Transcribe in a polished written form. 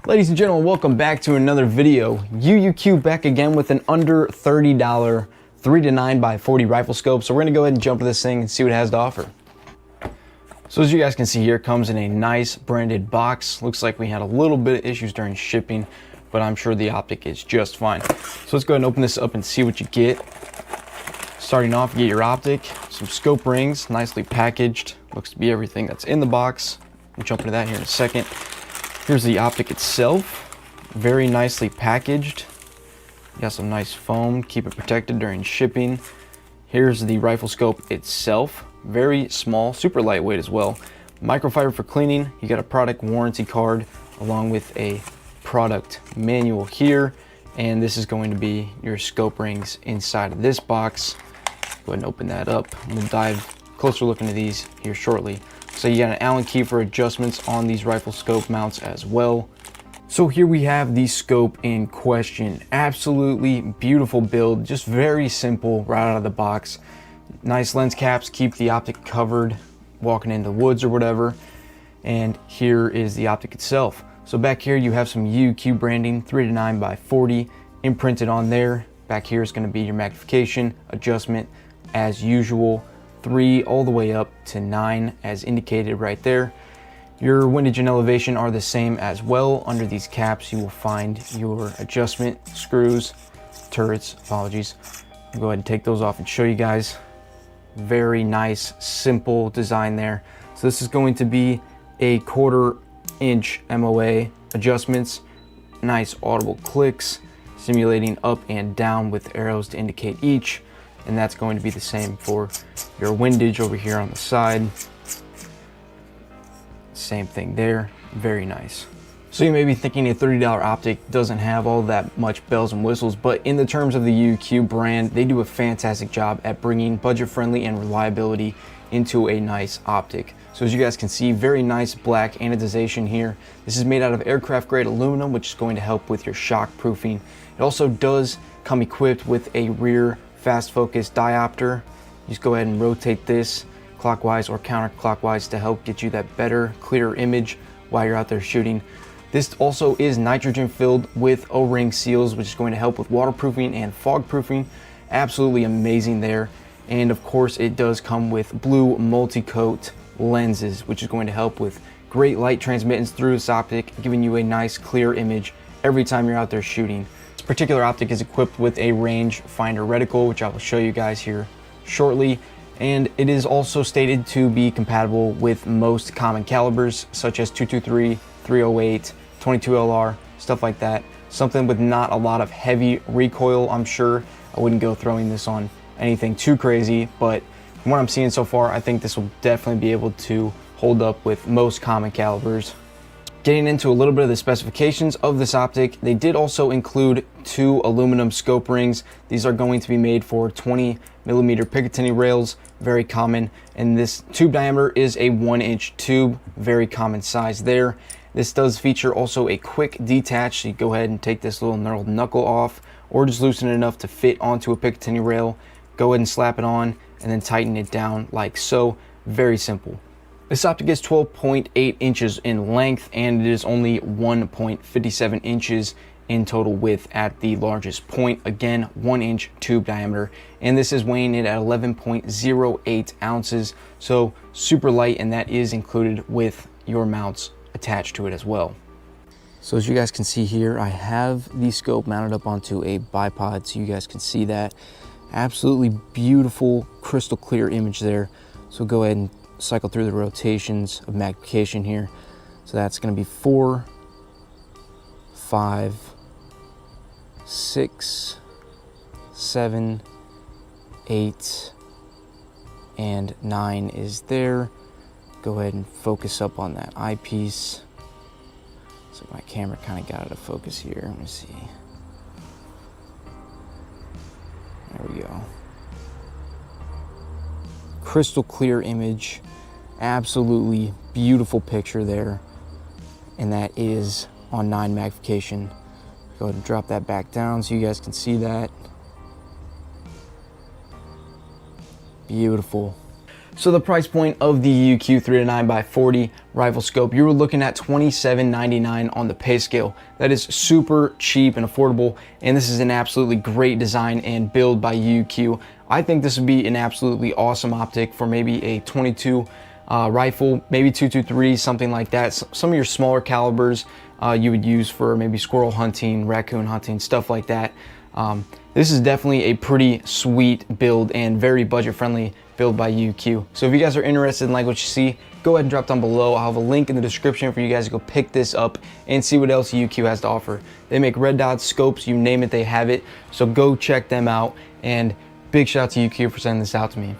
Ladies and gentlemen, welcome back to another video. UUQ back again with an under $30 3-9x40 rifle scope. So we're gonna go ahead and jump to this thing and see what it has to offer. So as you guys can see here, it comes in a nice branded box. Looks like we had a little bit of issues during shipping, but I'm sure the optic is just fine. So let's go ahead and open this up and see what you get. Starting off, you get your optic, some scope rings, nicely packaged. Looks to be everything that's in the box. We'll jump into that here in a second. Here's the optic itself, very nicely packaged. You got some nice foam, keep it protected during shipping. Here's the rifle scope itself, very small, super lightweight as well. Microfiber for cleaning. You got a product warranty card along with a product manual here. And this is going to be your scope rings inside of this box. Go ahead and open that up. We'll dive closer look into these here shortly. So you got an Allen key for adjustments on these rifle scope mounts as well. So here we have the scope in question. Absolutely beautiful build, just very simple right out of the box. Nice lens caps, keep the optic covered walking into the woods or whatever. And here is the optic itself. So back here you have some UUQ branding, 3-9x40 imprinted on there. Back here is going to be your magnification adjustment as usual. 3 all the way up to 9 as indicated right there. Your windage and elevation are the same as well. Under these caps you will find your adjustment screws, turrets, apologies. I'll go ahead and take those off and show you guys. Very nice, simple design there. So this is going to be a 1/4 inch MOA adjustments, nice audible clicks, simulating up and down with arrows to indicate each. And that's going to be the same for your windage over here on the side. Same thing there, very nice. So you may be thinking a $30 optic doesn't have all that much bells and whistles, but in the terms of the UUQ brand, they do a fantastic job at bringing budget friendly and reliability into a nice optic. So as you guys can see, very nice black anodization here. This is made out of aircraft grade aluminum, which is going to help with your shock proofing. It also does come equipped with a rear fast focus diopter. Just go ahead and rotate this clockwise or counterclockwise to help get you that better, clearer image while you're out there shooting. This also is nitrogen filled with O-ring seals, which is going to help with waterproofing and fog proofing. Absolutely amazing there. And of course it does come with blue multi-coat lenses, which is going to help with great light transmittance through this optic, giving you a nice clear image every time you're out there shooting. This particular optic is equipped with a rangefinder reticle, which I will show you guys here shortly. And it is also stated to be compatible with most common calibers, such as 223, 308, 22 LR, stuff like that. Something with not a lot of heavy recoil, I'm sure. I wouldn't go throwing this on anything too crazy, but from what I'm seeing so far, I think this will definitely be able to hold up with most common calibers. Getting into a little bit of the specifications of this optic, they did also include 2 aluminum scope rings. These are going to be made for 20mm Picatinny rails, very common. And this tube diameter is a 1-inch tube, very common size there. This does feature also a quick detach, so you go ahead and take this little knurled knuckle off, or just loosen it enough to fit onto a Picatinny rail. Go ahead and slap it on, and then tighten it down like so. Very simple. This optic is 12.8 inches in length, and it is only 1.57 inches in total width at the largest point. Again, 1-inch tube diameter, and this is weighing it at 11.08 ounces, so super light, and that is included with your mounts attached to it as well. So as you guys can see here, I have the scope mounted up onto a bipod, so you guys can see that. Absolutely beautiful, crystal clear image there. So go ahead and cycle through the rotations of magnification here. So that's going to be 4, 5, 6, 7, 8, and 9 is there. Go ahead and focus up on that eyepiece. So my camera kind of got out of focus here. Let me see. There we go. Crystal clear image. Absolutely beautiful picture there. And that is on 9 magnification. Go ahead and drop that back down so you guys can see that. Beautiful. So the price point of the UUQ 3-9x40 rifle scope, you were looking at $27.99 on the pay scale. That is super cheap and affordable, and this is an absolutely great design and build by UUQ. I think this would be an absolutely awesome optic for maybe a 22 rifle, maybe 223, something like that. Some of your smaller calibers you would use for maybe squirrel hunting, raccoon hunting, stuff like that. This is definitely a pretty sweet build and very budget friendly build by UUQ. So if you guys are interested in like what you see, go ahead and drop down below. I'll have a link in the description for you guys to go pick this up and see what else UUQ has to offer. They make red dot scopes, you name it, they have it. So go check them out, and big shout out to UUQ for sending this out to me.